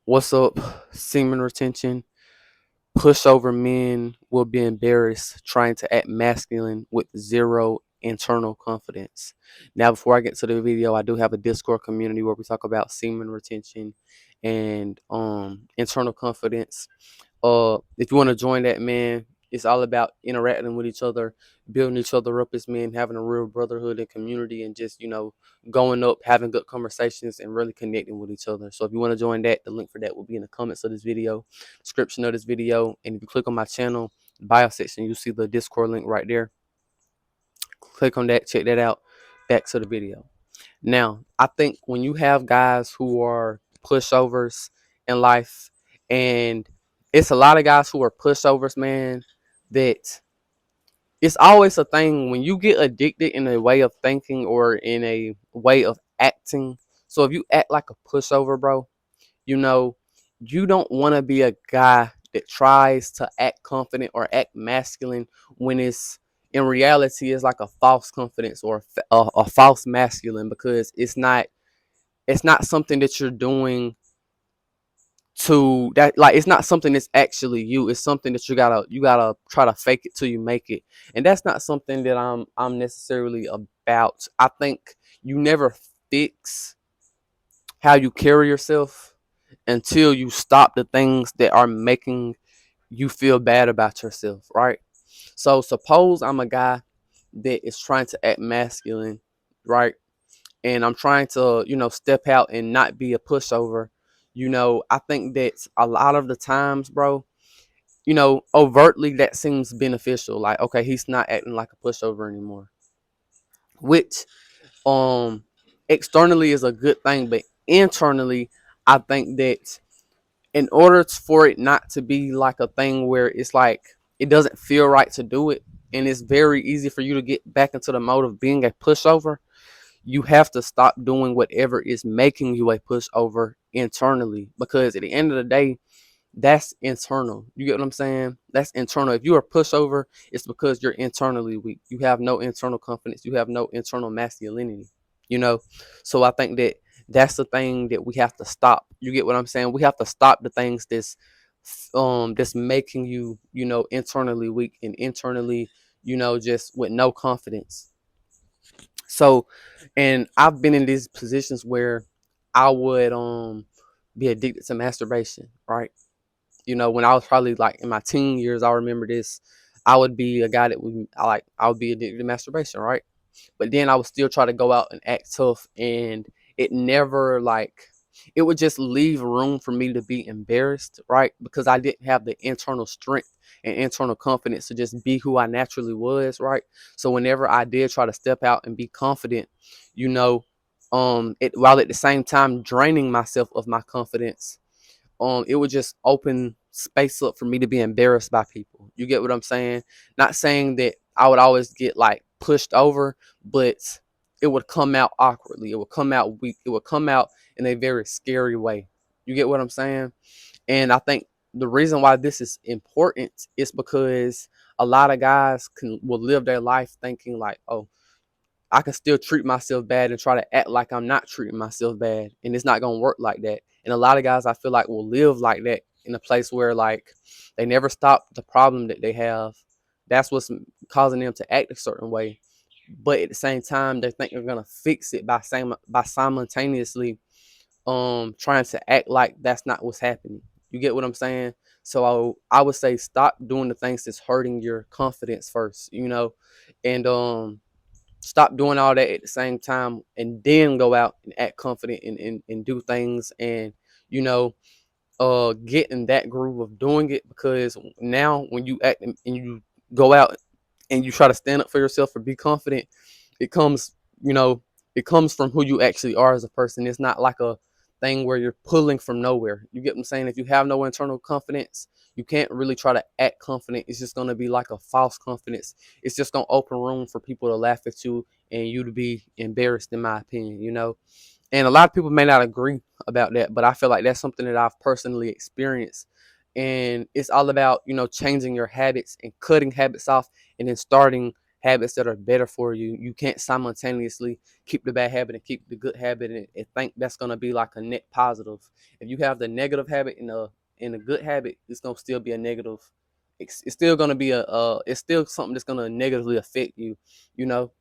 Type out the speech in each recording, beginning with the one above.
What's up, semen retention? Pushover men will be embarrassed trying to act masculine with zero internal confidence. Now, before I get to the video, I do have a Discord community where we talk about semen retention and internal confidence. If you want to join that, man, it's all about interacting with each other, building each other up as men, having a real brotherhood and community, and just going up, having good conversations, and really connecting with each other. So if you want to join that, the link for that will be in the comments of this video, description of this video, and if you click on my channel bio section, you'll see the Discord link right there. Click on that, check that out. Back to the video. Now, I think when you have guys who are pushovers in life, and it's a lot of guys who are pushovers, man, that it's always a thing when you get addicted in a way of thinking or in a way of acting. So if you act like a pushover, bro, you know, you don't want to be a guy that tries to act confident or act masculine when it's in reality it's like a false confidence or a false masculine, because it's not something that you're doing to that, like it's not something that's actually you. It's something that you gotta try to fake it till you make it, and that's not something that I'm necessarily about. I think you never fix how you carry yourself until you stop the things that are making you feel bad about yourself, right? So suppose I'm a guy that is trying to act masculine, right? And I'm trying to, step out and not be a pushover. I think that a lot of the times, bro, overtly that seems beneficial. Like, okay, he's not acting like a pushover anymore, which um externally is a good thing, but internally, I think that in order for it not to be like a thing where it's like it doesn't feel right to do it, and it's very easy for you to get back into the mode of being a pushover, you have to stop doing whatever is making you a pushover internally, because at the end of the day, that's internal. You get what I'm saying? That's internal. If you're a pushover, it's because you're internally weak. You have no internal confidence. You have no internal masculinity. You know, so I think that that's the thing that we have to stop. You get what I'm saying? We have to stop the things that's making you, internally weak and internally, just with no confidence. So, and I've been in these positions where I would be addicted to masturbation, right? When I was probably like in my teen years, I remember this. I would be a guy that I would be addicted to masturbation, right? But then I would still try to go out and act tough, and it never it would just leave room for me to be embarrassed, right? Because I didn't have the internal strength and internal confidence to just be who I naturally was, right? So whenever I did try to step out and be confident, you know, while at the same time draining myself of my confidence, it would just open space up for me to be embarrassed by people. You get what I'm saying? Not saying that I would always get like pushed over, but it would come out awkwardly. It would come out weak. It would come out in a very scary way. You get what I'm saying? And I think the reason why this is important is because a lot of guys will live their life thinking like, oh, I can still treat myself bad and try to act like I'm not treating myself bad. And it's not going to work like that. And a lot of guys I feel like will live like that in a place where like they never stop the problem that they have. That's what's causing them to act a certain way. But at the same time, they think they're going to fix it by simultaneously trying to act like that's not what's happening. You get what I'm saying? So I would say stop doing the things that's hurting your confidence first, and stop doing all that at the same time, and then go out and act confident and do things, and you know get in that groove of doing it, because now when you act and you go out and you try to stand up for yourself or be confident, it comes, you know, it comes from who you actually are as a person. It's not like a thing where you're pulling from nowhere. You get what I'm saying? If you have no internal confidence, you can't really try to act confident. It's just going to be like a false confidence. It's just going to open room for people to laugh at you and you to be embarrassed, in my opinion. And a lot of people may not agree about that, but I feel like that's something that I've personally experienced. And it's all about, changing your habits and cutting habits off, and then starting habits that are better for you. You can't simultaneously keep the bad habit and keep the good habit and think that's gonna be like a net positive. If you have the negative habit and a good habit, it's gonna still be a negative. It's still gonna be it's still something that's gonna negatively affect you, you know.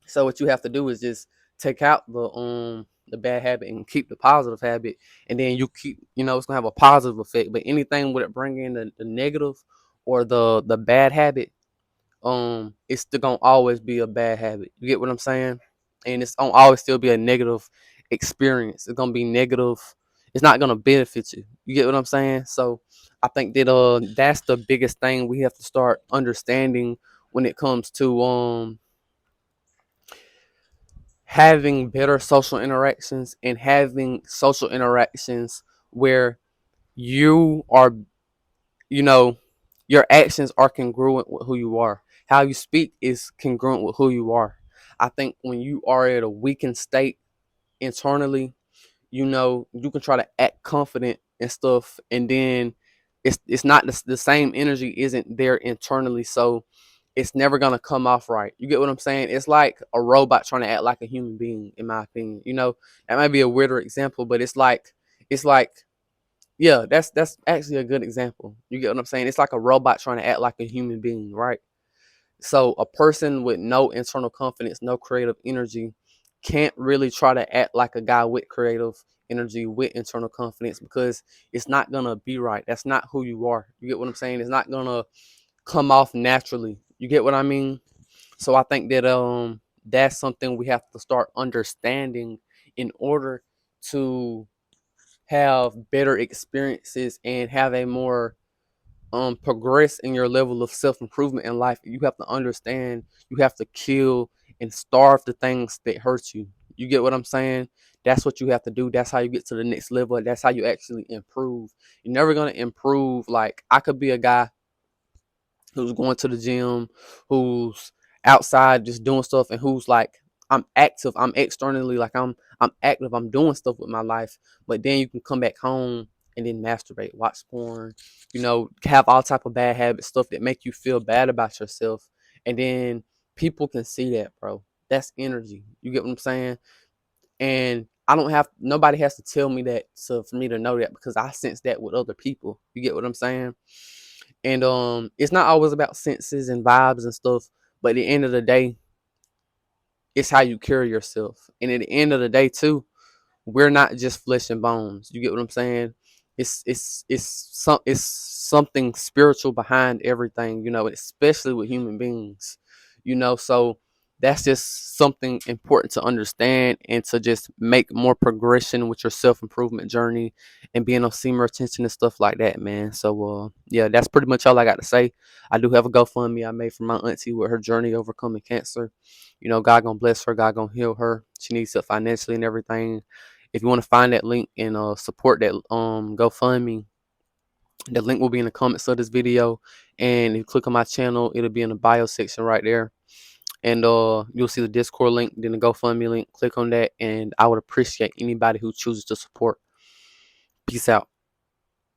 So what you have to do is just take out the bad habit and keep the positive habit, and then you keep, you know, it's gonna have a positive effect. But anything with it bring in the negative or the bad habit, it's still gonna always be a bad habit. You get what I'm saying? And it's gonna always still be a negative experience. It's gonna be negative. It's not gonna benefit you. You get what I'm saying? So I think that that's the biggest thing we have to start understanding when it comes to having better social interactions and having social interactions where you are, you know, your actions are congruent with who you are. How you speak is congruent with who you are. I think when you are at a weakened state internally, you know, you can try to act confident and stuff, and then it's not the same energy isn't there internally, so it's never gonna come off right. You get what I'm saying? It's like a robot trying to act like a human being, in my opinion. You know, that might be a weirder example, but it's like yeah, that's actually a good example. You get what I'm saying? It's like a robot trying to act like a human being, right? So a person with no internal confidence, no creative energy, can't really try to act like a guy with creative energy, with internal confidence, because it's not gonna be right. That's not who you are. You get what I'm saying? It's not gonna come off naturally. You get what I mean? So I think that that's something we have to start understanding in order to have better experiences and have a more progress in your level of self-improvement in life. You have to understand you have to kill and starve the things that hurt you. You get what I'm saying? That's what you have to do. That's how you get to the next level. That's how you actually improve. You're never going to improve. Like, I could be a guy who's going to the gym, who's outside just doing stuff, and who's like, I'm active, I'm externally, like I'm active, I'm doing stuff with my life. But then you can come back home and then masturbate, watch porn, you know, have all type of bad habits, stuff that make you feel bad about yourself. And then people can see that, bro. That's energy. You get what I'm saying? And I don't have nobody has to tell me that for me to know that, because I sense that with other people. You get what I'm saying? And it's not always about senses and vibes and stuff, but at the end of the day, it's how you carry yourself. And at the end of the day too, we're not just flesh and bones. You get what I'm saying? It's something spiritual behind everything, you know, especially with human beings. You know, so that's just something important to understand and to just make more progression with your self-improvement journey and being on semen retention and stuff like that, man. So yeah, that's pretty much all I got to say. I do have a GoFundMe I made for my auntie with her journey overcoming cancer. You know, God gonna bless her, God gonna heal her. She needs it financially and everything. If you want to find that link and support that GoFundMe, the link will be in the comments of this video. And if you click on my channel, it'll be in the bio section right there. And you'll see the Discord link, then the GoFundMe link. Click on that, and I would appreciate anybody who chooses to support. Peace out.